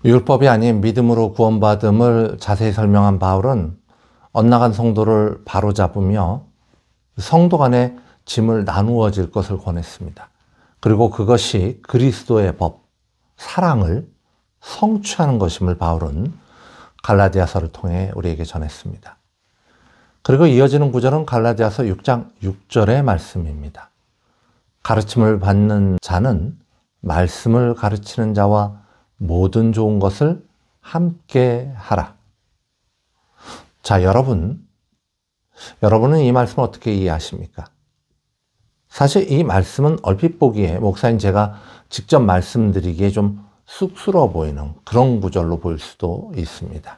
율법이 아닌 믿음으로 구원받음을 자세히 설명한 바울은 엇나간 성도를 바로잡으며 성도 간의 짐을 나누어질 것을 권했습니다. 그리고 그것이 그리스도의 법, 사랑을 성취하는 것임을 바울은 갈라디아서를 통해 우리에게 전했습니다. 그리고 이어지는 구절은 갈라디아서 6장 6절의 말씀입니다. 가르침을 받는 자는 말씀을 가르치는 자와 모든 좋은 것을 함께 하라. 자, 여러분은 이 말씀을 어떻게 이해하십니까? 사실 이 말씀은 얼핏 보기에 목사님 제가 직접 말씀드리기에 좀 쑥스러워 보이는 그런 구절로 보일 수도 있습니다.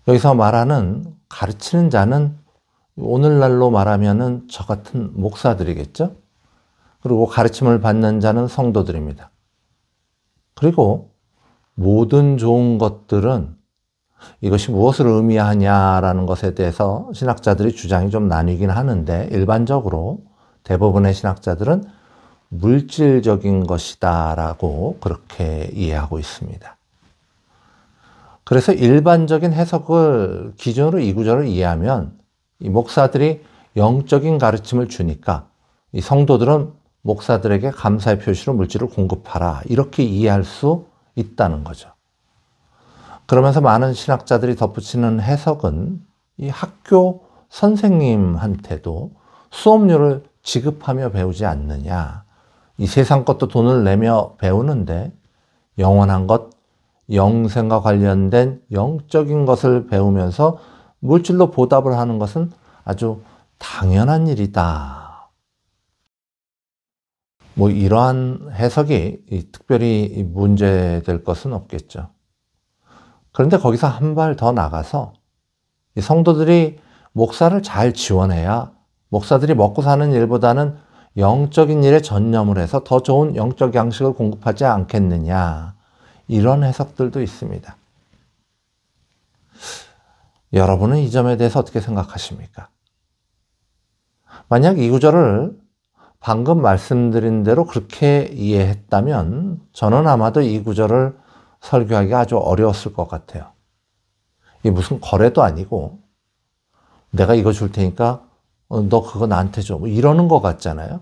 여기서 말하는 가르치는 자는 오늘날로 말하면은 저 같은 목사들이겠죠? 그리고 가르침을 받는 자는 성도들입니다. 그리고 모든 좋은 것들은 이것이 무엇을 의미하냐라는 것에 대해서 신학자들이 주장이 좀 나뉘긴 하는데 일반적으로 대부분의 신학자들은 물질적인 것이다라고 그렇게 이해하고 있습니다. 그래서 일반적인 해석을 기준으로 이 구절을 이해하면 이 목사들이 영적인 가르침을 주니까 이 성도들은 목사들에게 감사의 표시로 물질을 공급하라 이렇게 이해할 수 있다는 거죠. 그러면서 많은 신학자들이 덧붙이는 해석은 이 학교 선생님한테도 수업료를 지급하며 배우지 않느냐. 이 세상 것도 돈을 내며 배우는데 영원한 것, 영생과 관련된 영적인 것을 배우면서 물질로 보답을 하는 것은 아주 당연한 일이다. 이러한 해석이 특별히 문제될 것은 없겠죠. 그런데 거기서 한 발 더 나가서 이 성도들이 목사를 잘 지원해야 목사들이 먹고 사는 일보다는 영적인 일에 전념을 해서 더 좋은 영적 양식을 공급하지 않겠느냐. 이런 해석들도 있습니다. 여러분은 이 점에 대해서 어떻게 생각하십니까? 만약 이 구절을 방금 말씀드린 대로 그렇게 이해했다면 저는 아마도 이 구절을 설교하기가 아주 어려웠을 것 같아요. 이게 무슨 거래도 아니고 내가 이거 줄 테니까 너 그거 나한테 줘. 이러는 것 같잖아요.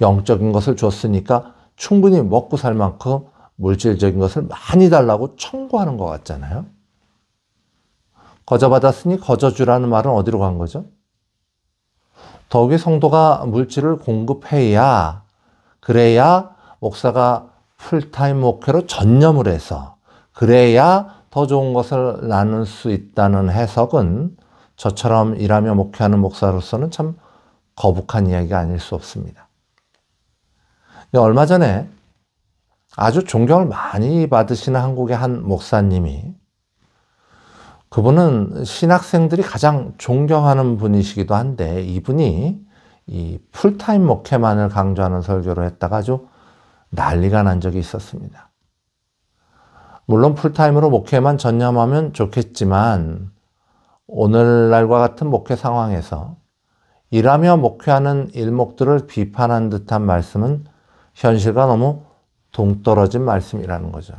영적인 것을 줬으니까 충분히 먹고 살 만큼 물질적인 것을 많이 달라고 청구하는 것 같잖아요. 거저 받았으니 거저 주라는 말은 어디로 간 거죠? 더욱이 성도가 물질을 공급해야 그래야 목사가 풀타임 목회로 전념을 해서 그래야 더 좋은 것을 나눌 수 있다는 해석은 저처럼 일하며 목회하는 목사로서는 참 거북한 이야기가 아닐 수 없습니다. 얼마 전에 아주 존경을 많이 받으시는 한국의 한 목사님이 그분은 신학생들이 가장 존경하는 분이시기도 한데 이분이 이 풀타임 목회만을 강조하는 설교를 했다가 아주 난리가 난 적이 있었습니다. 물론 풀타임으로 목회만 전념하면 좋겠지만 오늘날과 같은 목회 상황에서 일하며 목회하는 일목들을 비판한 듯한 말씀은 현실과 너무 동떨어진 말씀이라는 거죠.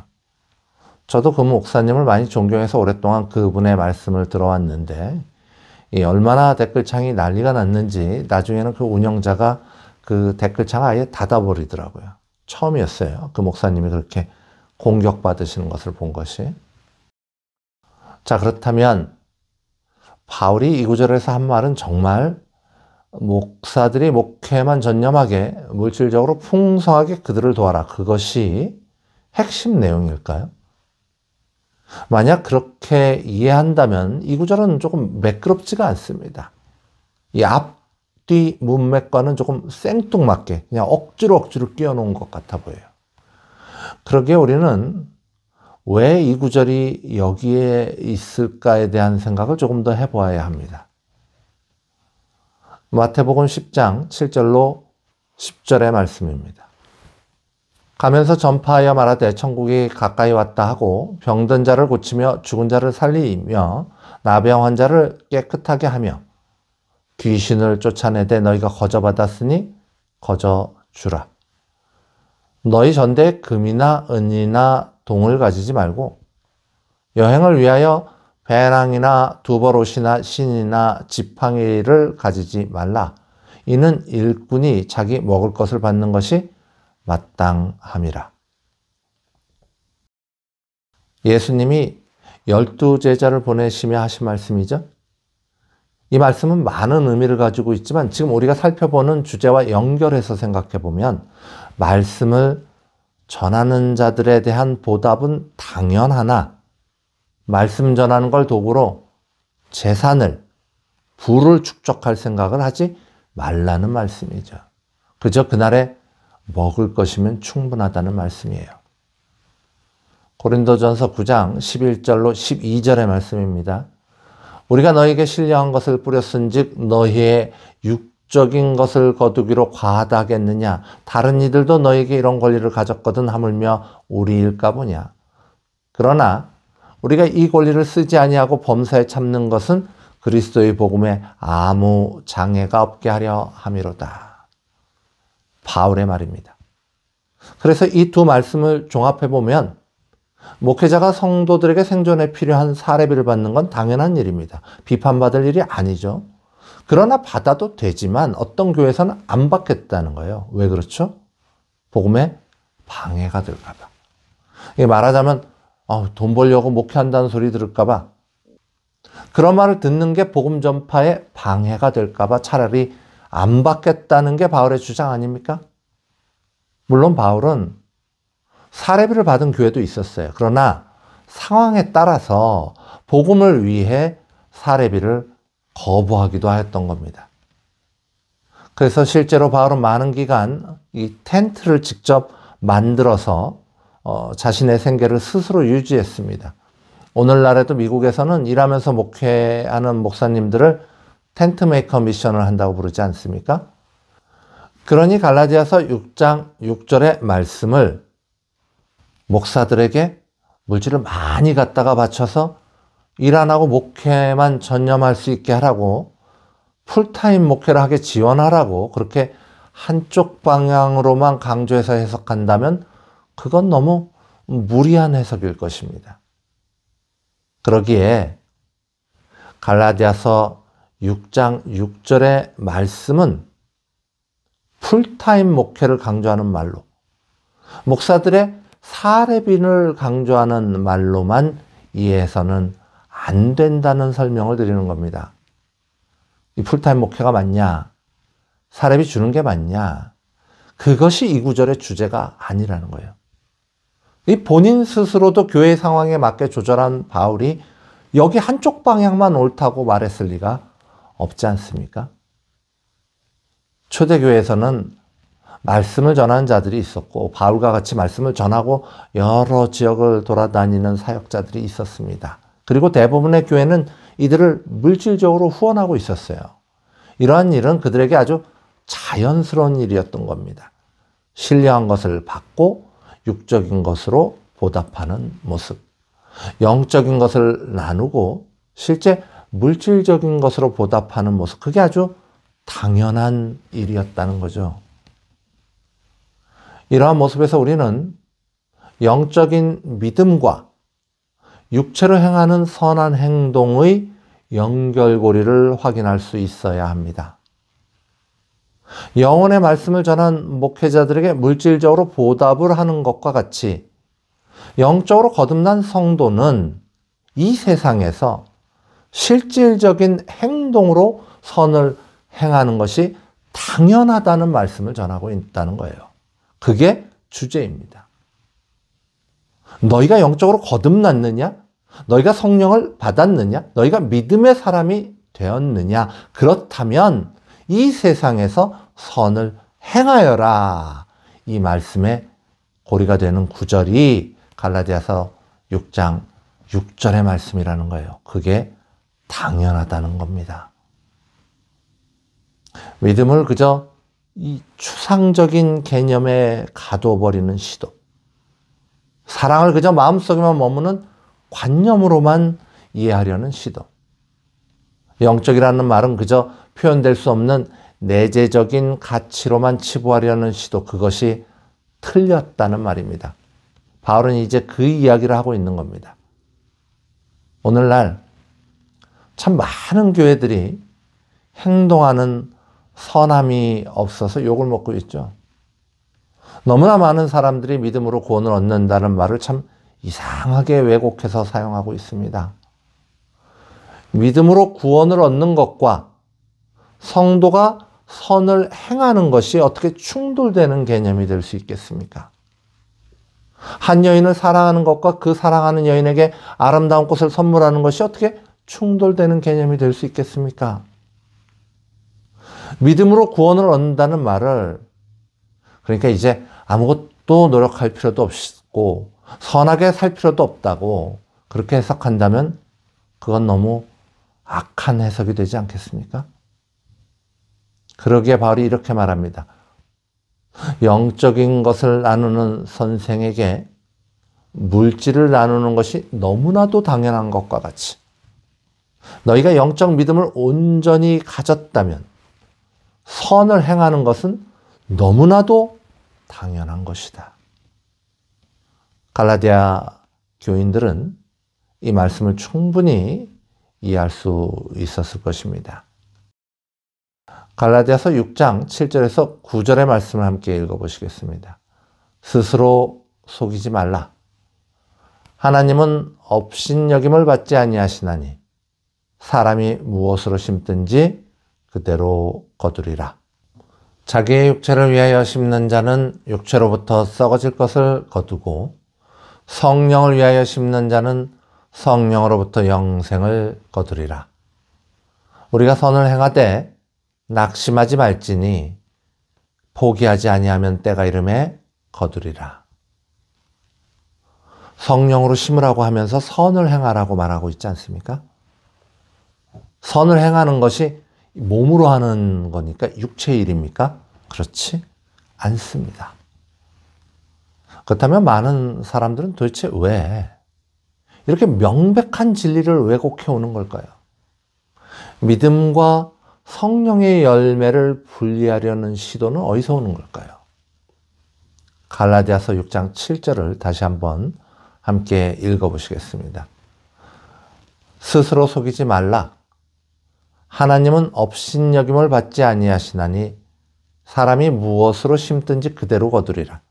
저도 그 목사님을 많이 존경해서 오랫동안 그분의 말씀을 들어왔는데 얼마나 댓글창이 난리가 났는지 나중에는 그 운영자가 그 댓글창을 아예 닫아버리더라고요. 처음이었어요. 그 목사님이 그렇게 공격받으시는 것을 본 것이. 자, 그렇다면 바울이 이 구절에서 한 말은 정말 목사들이 목회만 전념하게 물질적으로 풍성하게 그들을 도와라. 그것이 핵심 내용일까요? 만약 그렇게 이해한다면 이 구절은 조금 매끄럽지가 않습니다. 이 앞뒤 문맥과는 조금 생뚱맞게 그냥 억지로 끼워놓은 것 같아 보여요. 그러기에 우리는 왜 이 구절이 여기에 있을까에 대한 생각을 조금 더 해보아야 합니다. 마태복음 10장 7절로 10절의 말씀입니다. 가면서 전파하여 말하되 천국이 가까이 왔다 하고 병든 자를 고치며 죽은 자를 살리며 나병 환자를 깨끗하게 하며 귀신을 쫓아내되 너희가 거저 받았으니 거저 주라. 너희 전대에 금이나 은이나 동을 가지지 말고 여행을 위하여 배낭이나 두버롯이나 신이나 지팡이를 가지지 말라. 이는 일꾼이 자기 먹을 것을 받는 것이 마땅함이라. 예수님이 12제자를 보내시며 하신 말씀이죠. 이 말씀은 많은 의미를 가지고 있지만 지금 우리가 살펴보는 주제와 연결해서 생각해 보면 말씀을 전하는 자들에 대한 보답은 당연하나 말씀 전하는 걸 도구로 재산을, 부를 축적할 생각을 하지 말라는 말씀이죠. 그저 그날에 먹을 것이면 충분하다는 말씀이에요. 고린도전서 9장 11절로 12절의 말씀입니다. 우리가 너희에게 신령한 것을 뿌렸은즉 너희의 육적인 것을 거두기로 과하다 하겠느냐. 다른 이들도 너희에게 이런 권리를 가졌거든 하물며 우리일까 보냐. 그러나 우리가 이 권리를 쓰지 아니하고 범사에 참는 것은 그리스도의 복음에 아무 장애가 없게 하려 함이로다. 바울의 말입니다. 그래서 이 두 말씀을 종합해 보면 목회자가 성도들에게 생존에 필요한 사례비를 받는 건 당연한 일입니다. 비판받을 일이 아니죠. 그러나 받아도 되지만 어떤 교회에서는 안 받겠다는 거예요. 왜 그렇죠? 복음에 방해가 될까 봐. 말하자면 돈 벌려고 목회한다는 소리 들을까 봐. 그런 말을 듣는 게 복음 전파에 방해가 될까 봐 차라리 안 받겠다는 게 바울의 주장 아닙니까? 물론 바울은 사례비를 받은 교회도 있었어요. 그러나 상황에 따라서 복음을 위해 사례비를 거부하기도 하였던 겁니다. 그래서 실제로 바울은 많은 기간 이 텐트를 직접 만들어서 자신의 생계를 스스로 유지했습니다. 오늘날에도 미국에서는 일하면서 목회하는 목사님들을 텐트 메이커 미션을 한다고 부르지 않습니까? 그러니 갈라디아서 6장 6절의 말씀을 목사들에게 물질을 많이 갖다가 바쳐서 일 안 하고 목회만 전념할 수 있게 하라고, 풀타임 목회를 하게 지원하라고 그렇게 한쪽 방향으로만 강조해서 해석한다면 그건 너무 무리한 해석일 것입니다. 그러기에 갈라디아서 6장 6절의 말씀은 풀타임 목회를 강조하는 말로, 목사들의 사례비를 강조하는 말로만 이해해서는 안 된다는 설명을 드리는 겁니다. 이 풀타임 목회가 맞냐? 사례비 주는 게 맞냐? 그것이 이 구절의 주제가 아니라는 거예요. 이 본인 스스로도 교회 상황에 맞게 조절한 바울이 여기 한쪽 방향만 옳다고 말했을 리가 없지 않습니까? 초대교회에서는 말씀을 전하는 자들이 있었고 바울과 같이 말씀을 전하고 여러 지역을 돌아다니는 사역자들이 있었습니다. 그리고 대부분의 교회는 이들을 물질적으로 후원하고 있었어요. 이러한 일은 그들에게 아주 자연스러운 일이었던 겁니다. 신령한 것을 받고 육적인 것으로 보답하는 모습. 영적인 것을 나누고 실제 물질적인 것으로 보답하는 모습. 그게 아주 당연한 일이었다는 거죠. 이러한 모습에서 우리는 영적인 믿음과 육체로 행하는 선한 행동의 연결고리를 확인할 수 있어야 합니다. 영혼의 말씀을 전한 목회자들에게 물질적으로 보답을 하는 것과 같이 영적으로 거듭난 성도는 이 세상에서 실질적인 행동으로 선을 행하는 것이 당연하다는 말씀을 전하고 있다는 거예요. 그게 주제입니다. 너희가 영적으로 거듭났느냐? 너희가 성령을 받았느냐? 너희가 믿음의 사람이 되었느냐? 그렇다면 이 세상에서 선을 행하여라. 이 말씀의 고리가 되는 구절이 갈라디아서 6장 6절의 말씀이라는 거예요. 그게 당연하다는 겁니다. 믿음을 그저 이 추상적인 개념에 가둬버리는 시도, 사랑을 그저 마음속에만 머무는 관념으로만 이해하려는 시도, 영적이라는 말은 그저 표현될 수 없는 내재적인 가치로만 치부하려는 시도, 그것이 틀렸다는 말입니다. 바울은 이제 그 이야기를 하고 있는 겁니다. 오늘날 참 많은 교회들이 행동하는 선함이 없어서 욕을 먹고 있죠. 너무나 많은 사람들이 믿음으로 구원을 얻는다는 말을 참 이상하게 왜곡해서 사용하고 있습니다. 믿음으로 구원을 얻는 것과 성도가 선을 행하는 것이 어떻게 충돌되는 개념이 될 수 있겠습니까? 한 여인을 사랑하는 것과 그 사랑하는 여인에게 아름다운 꽃을 선물하는 것이 어떻게 충돌되는 개념이 될 수 있겠습니까? 믿음으로 구원을 얻는다는 말을, 그러니까 이제 아무것도 노력할 필요도 없고 선하게 살 필요도 없다고 그렇게 해석한다면 그건 너무 악한 해석이 되지 않겠습니까? 그러기에 바울이 이렇게 말합니다. 영적인 것을 나누는 선생에게 물질을 나누는 것이 너무나도 당연한 것과 같이 너희가 영적 믿음을 온전히 가졌다면 선을 행하는 것은 너무나도 당연한 것이다. 갈라디아 교인들은 이 말씀을 충분히 이해할 수 있었을 것입니다. 갈라디아서 6장 7절에서 9절의 말씀을 함께 읽어보시겠습니다. 스스로 속이지 말라. 하나님은 업신여김을 받지 아니하시나니 사람이 무엇으로 심든지 그대로 거두리라. 자기의 육체를 위하여 심는 자는 육체로부터 썩어질 것을 거두고 성령을 위하여 심는 자는 성령으로부터 영생을 거두리라. 우리가 선을 행하되 낙심하지 말지니 포기하지 아니하면 때가 이름에 거두리라. 성령으로 심으라고 하면서 선을 행하라고 말하고 있지 않습니까? 선을 행하는 것이 몸으로 하는 거니까 육체의 일입니까? 그렇지 않습니다. 그렇다면 많은 사람들은 도대체 왜 이렇게 명백한 진리를 왜곡해 오는 걸까요? 믿음과 성령의 열매를 분리하려는 시도는 어디서 오는 걸까요? 갈라디아서 6장 7절을 다시 한번 함께 읽어보시겠습니다. 스스로 속이지 말라. 하나님은 업신여김을 받지 아니하시나니 사람이 무엇으로 심든지 그대로 거두리라.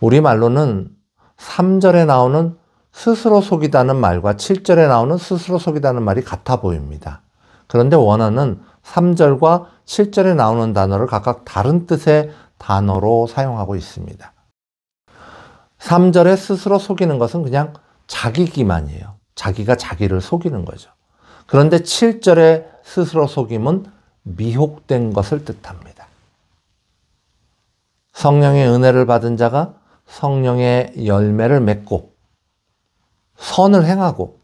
우리말로는 3절에 나오는 스스로 속이다는 말과 7절에 나오는 스스로 속이다는 말이 같아 보입니다. 그런데 원어는 3절과 7절에 나오는 단어를 각각 다른 뜻의 단어로 사용하고 있습니다. 3절에 스스로 속이는 것은 그냥 자기 기만이에요. 자기가 자기를 속이는 거죠. 그런데 7절에 스스로 속임은 미혹된 것을 뜻합니다. 성령의 은혜를 받은 자가 성령의 열매를 맺고 선을 행하고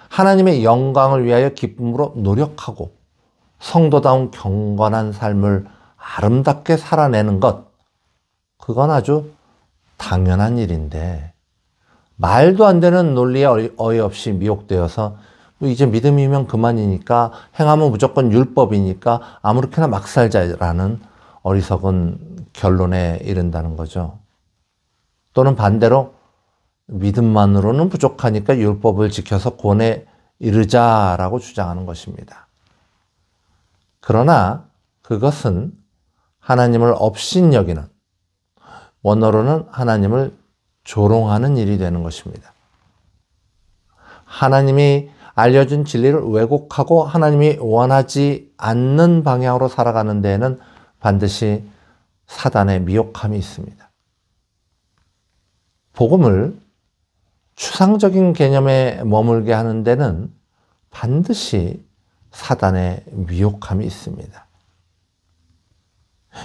하나님의 영광을 위하여 기쁨으로 노력하고 성도다운 경건한 삶을 아름답게 살아내는 것, 그건 아주 당연한 일인데 말도 안 되는 논리에 어이없이 미혹되어서 이제 믿음이면 그만이니까 행하면 무조건 율법이니까 아무렇게나 막 살자라는 어리석은 결론에 이른다는 거죠. 또는 반대로 믿음만으로는 부족하니까 율법을 지켜서 구원에 이르자라고 주장하는 것입니다. 그러나 그것은 하나님을 업신여기는, 원어로는 하나님을 조롱하는 일이 되는 것입니다. 하나님이 알려준 진리를 왜곡하고 하나님이 원하지 않는 방향으로 살아가는 데에는 반드시 사단의 미혹함이 있습니다. 복음을 추상적인 개념에 머물게 하는 데는 반드시 사단의 미혹함이 있습니다.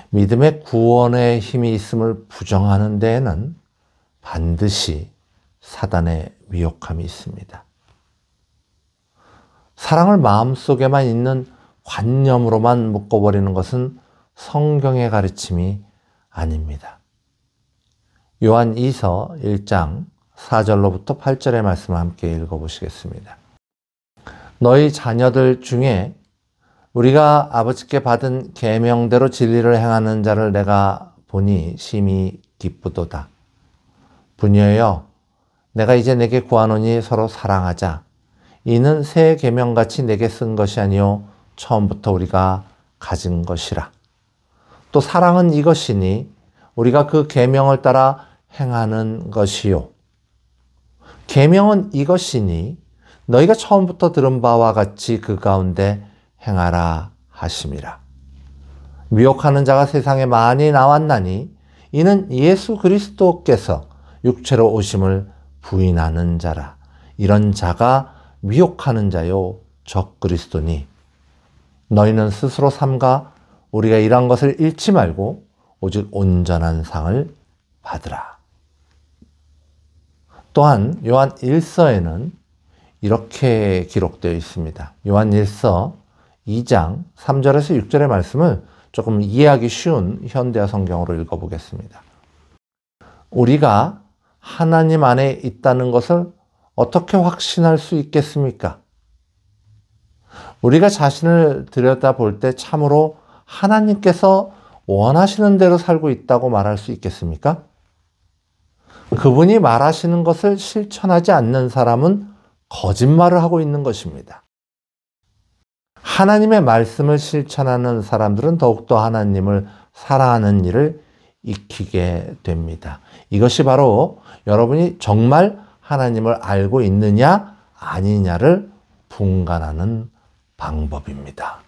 믿음의 구원의 힘이 있음을 부정하는 데에는 반드시 사단의 미혹함이 있습니다. 사랑을 마음속에만 있는 관념으로만 묶어버리는 것은 성경의 가르침이 아닙니다. 요한 2서 1장 4절로부터 8절의 말씀을 함께 읽어보시겠습니다. 너희 자녀들 중에 우리가 아버지께 받은 계명대로 진리를 행하는 자를 내가 보니 심히 기쁘도다. 부녀여 내가 이제 내게 구하노니 서로 사랑하자. 이는 새 계명같이 내게 쓴 것이 아니요 처음부터 우리가 가진 것이라. 또 사랑은 이것이니 우리가 그 계명을 따라 행하는 것이요. 계명은 이것이니 너희가 처음부터 들은 바와 같이 그 가운데 행하라 하심이라. 미혹하는 자가 세상에 많이 나왔나니 이는 예수 그리스도께서 육체로 오심을 부인하는 자라. 이런 자가 미혹하는 자요 적그리스도니 너희는 스스로 삼가 우리가 이러한 것을 잃지 말고 오직 온전한 상을 받으라. 또한 요한 1서에는 이렇게 기록되어 있습니다. 요한 1서 2장 3절에서 6절의 말씀을 조금 이해하기 쉬운 현대화 성경으로 읽어보겠습니다. 우리가 하나님 안에 있다는 것을 어떻게 확신할 수 있겠습니까? 우리가 자신을 들여다볼 때 참으로 하나님께서 원하시는 대로 살고 있다고 말할 수 있겠습니까? 그분이 말하시는 것을 실천하지 않는 사람은 거짓말을 하고 있는 것입니다. 하나님의 말씀을 실천하는 사람들은 더욱더 하나님을 사랑하는 일을 익히게 됩니다. 이것이 바로 여러분이 정말 하나님을 알고 있느냐 아니냐를 분간하는 방법입니다.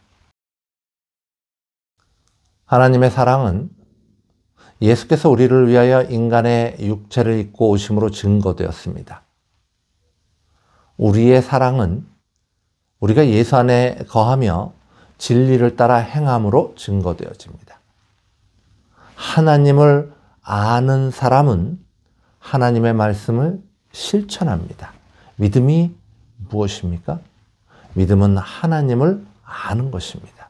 하나님의 사랑은 예수께서 우리를 위하여 인간의 육체를 입고 오심으로 증거되었습니다. 우리의 사랑은 우리가 예수 안에 거하며 진리를 따라 행함으로 증거되어집니다. 하나님을 아는 사람은 하나님의 말씀을 실천합니다. 믿음이 무엇입니까? 믿음은 하나님을 아는 것입니다.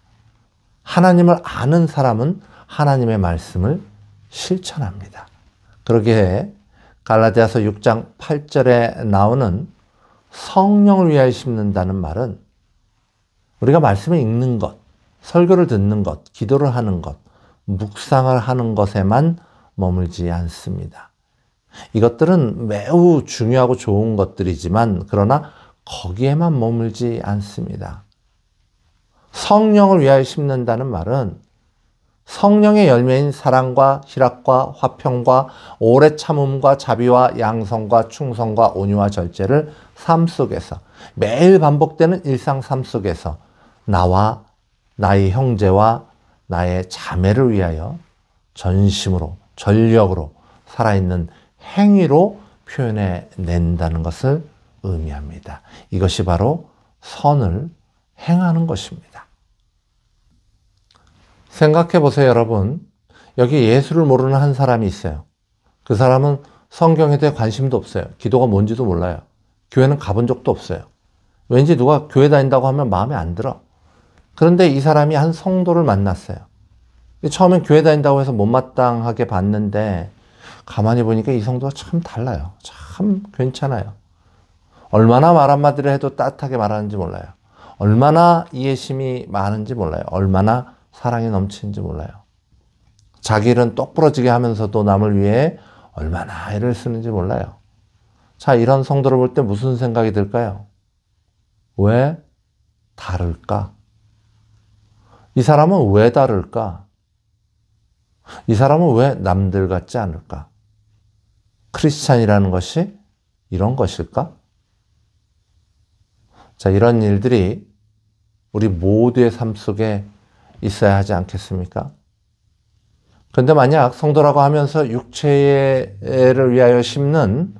하나님을 아는 사람은 하나님의 말씀을 실천합니다. 그러기에 갈라디아서 6장 8절에 나오는 성령을 위하여 심는다는 말은 우리가 말씀을 읽는 것, 설교를 듣는 것, 기도를 하는 것, 묵상을 하는 것에만 머물지 않습니다. 이것들은 매우 중요하고 좋은 것들이지만 그러나 거기에만 머물지 않습니다. 성령을 위하여 심는다는 말은 성령의 열매인 사랑과 희락과 화평과 오래 참음과 자비와 양성과 충성과 온유와 절제를 삶 속에서 매일 반복되는 일상 삶 속에서 나와 나의 형제와 나의 자매를 위하여 전심으로 전력으로 살아있는 행위로 표현해 낸다는 것을 의미합니다. 이것이 바로 선을 행하는 것입니다. 생각해 보세요, 여러분. 여기 예수를 모르는 한 사람이 있어요. 그 사람은 성경에 대해 관심도 없어요. 기도가 뭔지도 몰라요. 교회는 가본 적도 없어요. 왠지 누가 교회 다닌다고 하면 마음에 안 들어. 그런데 이 사람이 한 성도를 만났어요. 처음엔 교회 다닌다고 해서 못마땅하게 봤는데 가만히 보니까 이 성도가 참 달라요. 참 괜찮아요. 얼마나 말 한마디를 해도 따뜻하게 말하는지 몰라요. 얼마나 이해심이 많은지 몰라요. 얼마나 사랑이 넘치는지 몰라요. 자기 일은 똑부러지게 하면서도 남을 위해 얼마나 애를 쓰는지 몰라요. 자, 이런 성도를 볼 때 무슨 생각이 들까요? 왜 다를까? 이 사람은 왜 다를까? 이 사람은 왜 남들 같지 않을까? 크리스찬이라는 것이 이런 것일까? 자, 이런 일들이 우리 모두의 삶 속에 있어야 하지 않겠습니까? 그런데 만약 성도라고 하면서 육체를 위하여 심는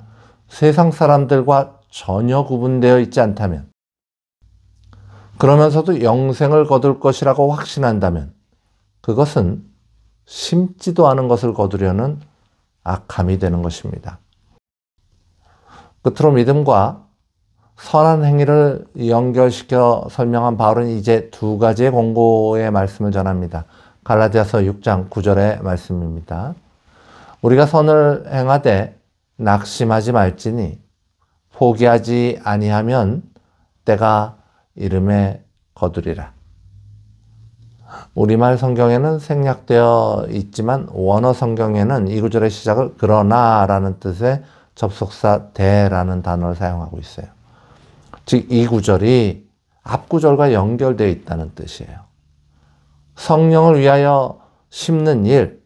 세상 사람들과 전혀 구분되어 있지 않다면, 그러면서도 영생을 거둘 것이라고 확신한다면 그것은 심지도 않은 것을 거두려는 악함이 되는 것입니다. 끝으로 믿음과 선한 행위를 연결시켜 설명한 바울은 이제 두 가지의 권고의 말씀을 전합니다. 갈라디아서 6장 9절의 말씀입니다. 우리가 선을 행하되 낙심하지 말지니 포기하지 아니하면 때가 이름에 거두리라. 우리말 성경에는 생략되어 있지만 원어 성경에는 이 구절의 시작을 그러나 라는 뜻의 접속사 대라는 단어를 사용하고 있어요. 즉 이 구절이 앞 구절과 연결되어 있다는 뜻이에요. 성령을 위하여 심는 일,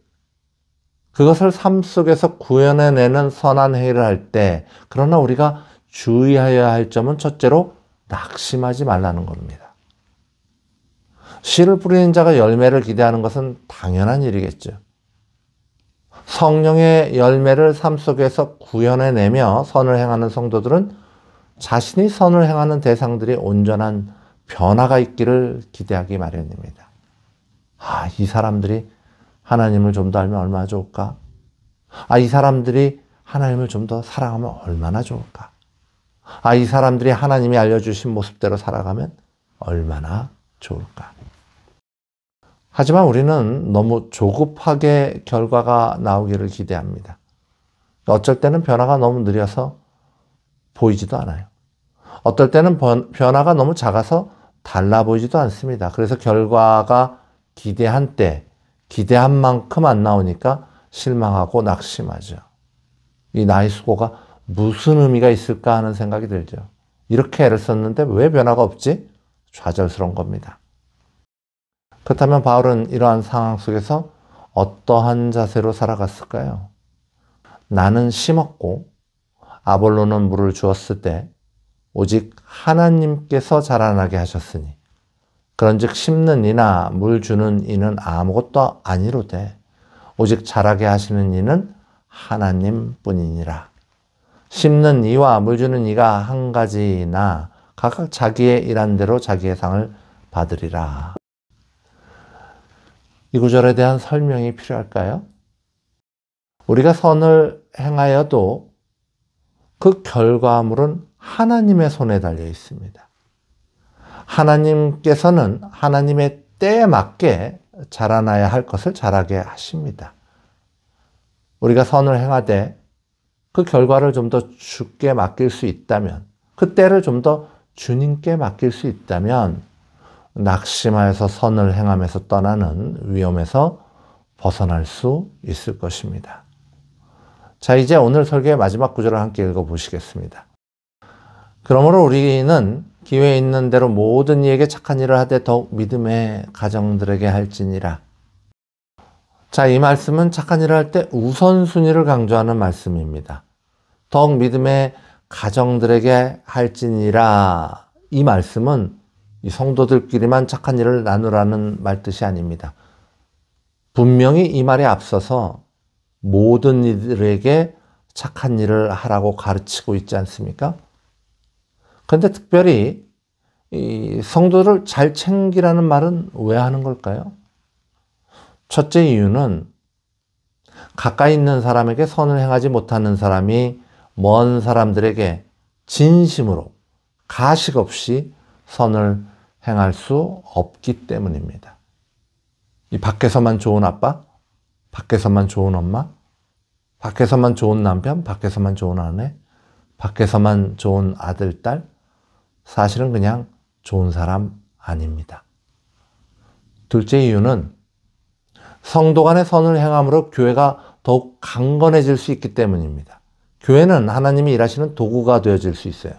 그것을 삶 속에서 구현해내는 선한 행위를 할 때, 그러나 우리가 주의해야 할 점은 첫째로 낙심하지 말라는 겁니다. 씨를 뿌리는 자가 열매를 기대하는 것은 당연한 일이겠죠. 성령의 열매를 삶 속에서 구현해내며 선을 행하는 성도들은 자신이 선을 행하는 대상들이 온전한 변화가 있기를 기대하기 마련입니다. 이 사람들이 하나님을 좀 더 알면 얼마나 좋을까? 이 사람들이 하나님을 좀 더 사랑하면 얼마나 좋을까? 이 사람들이 하나님이 알려주신 모습대로 살아가면 얼마나 좋을까? 하지만 우리는 너무 조급하게 결과가 나오기를 기대합니다. 어쩔 때는 변화가 너무 느려서 보이지도 않아요. 어떨 때는 변화가 너무 작아서 달라 보이지도 않습니다. 그래서 결과가 기대한 때, 기대한 만큼 안 나오니까 실망하고 낙심하죠. 이 나의 수고가 무슨 의미가 있을까 하는 생각이 들죠. 이렇게 애를 썼는데 왜 변화가 없지? 좌절스러운 겁니다. 그렇다면 바울은 이러한 상황 속에서 어떠한 자세로 살아갔을까요? 나는 심었고 아볼로는 물을 주었을 때 오직 하나님께서 자라나게 하셨으니 그런즉 심는 이나 물 주는 이는 아무것도 아니로되 오직 자라게 하시는 이는 하나님뿐이니라. 심는 이와 물 주는 이가 한 가지나 각각 자기의 일한 대로 자기의 상을 받으리라. 이 구절에 대한 설명이 필요할까요? 우리가 선을 행하여도 그 결과물은 하나님의 손에 달려 있습니다. 하나님께서는 하나님의 때에 맞게 자라나야 할 것을 자라게 하십니다. 우리가 선을 행하되 그 결과를 좀 더 주께 맡길 수 있다면, 그 때를 좀 더 주님께 맡길 수 있다면 낙심하여서 선을 행하면서 떠나는 위험에서 벗어날 수 있을 것입니다. 자, 이제 오늘 설교의 마지막 구절을 함께 읽어보시겠습니다. 그러므로 우리는 기회 있는 대로 모든 이에게 착한 일을 하되 더욱 믿음의 가정들에게 할지니라. 자, 이 말씀은 착한 일을 할 때 우선순위를 강조하는 말씀입니다. 더욱 믿음의 가정들에게 할지니라. 이 말씀은 이 성도들끼리만 착한 일을 나누라는 말뜻이 아닙니다. 분명히 이 말에 앞서서 모든 이들에게 착한 일을 하라고 가르치고 있지 않습니까? 그런데 특별히 이 성도를 잘 챙기라는 말은 왜 하는 걸까요? 첫째 이유는 가까이 있는 사람에게 선을 행하지 못하는 사람이 먼 사람들에게 진심으로 가식 없이 선을 행할 수 없기 때문입니다. 이 밖에서만 좋은 아빠, 밖에서만 좋은 엄마, 밖에서만 좋은 남편, 밖에서만 좋은 아내, 밖에서만 좋은 아들, 딸, 사실은 그냥 좋은 사람 아닙니다. 둘째 이유는 성도 간의 선을 행함으로 교회가 더욱 강건해질 수 있기 때문입니다. 교회는 하나님이 일하시는 도구가 되어질 수 있어요.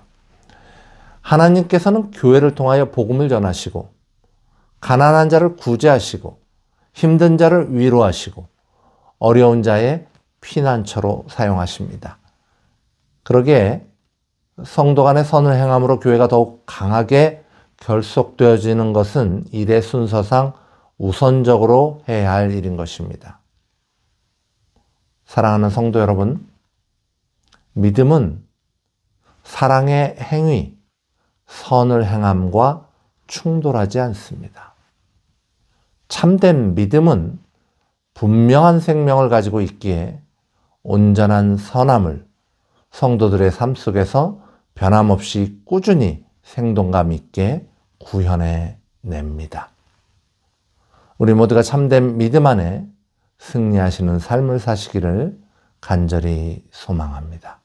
하나님께서는 교회를 통하여 복음을 전하시고 가난한 자를 구제하시고 힘든 자를 위로하시고 어려운 자의 피난처로 사용하십니다. 그러기에 성도 간의 선을 행함으로 교회가 더욱 강하게 결속되어지는 것은 일의 순서상 우선적으로 해야 할 일인 것입니다. 사랑하는 성도 여러분, 믿음은 사랑의 행위, 선을 행함과 충돌하지 않습니다. 참된 믿음은 분명한 생명을 가지고 있기에 온전한 선함을 성도들의 삶 속에서 변함없이 꾸준히 생동감 있게 구현해 냅니다. 우리 모두가 참된 믿음 안에 승리하시는 삶을 사시기를 간절히 소망합니다.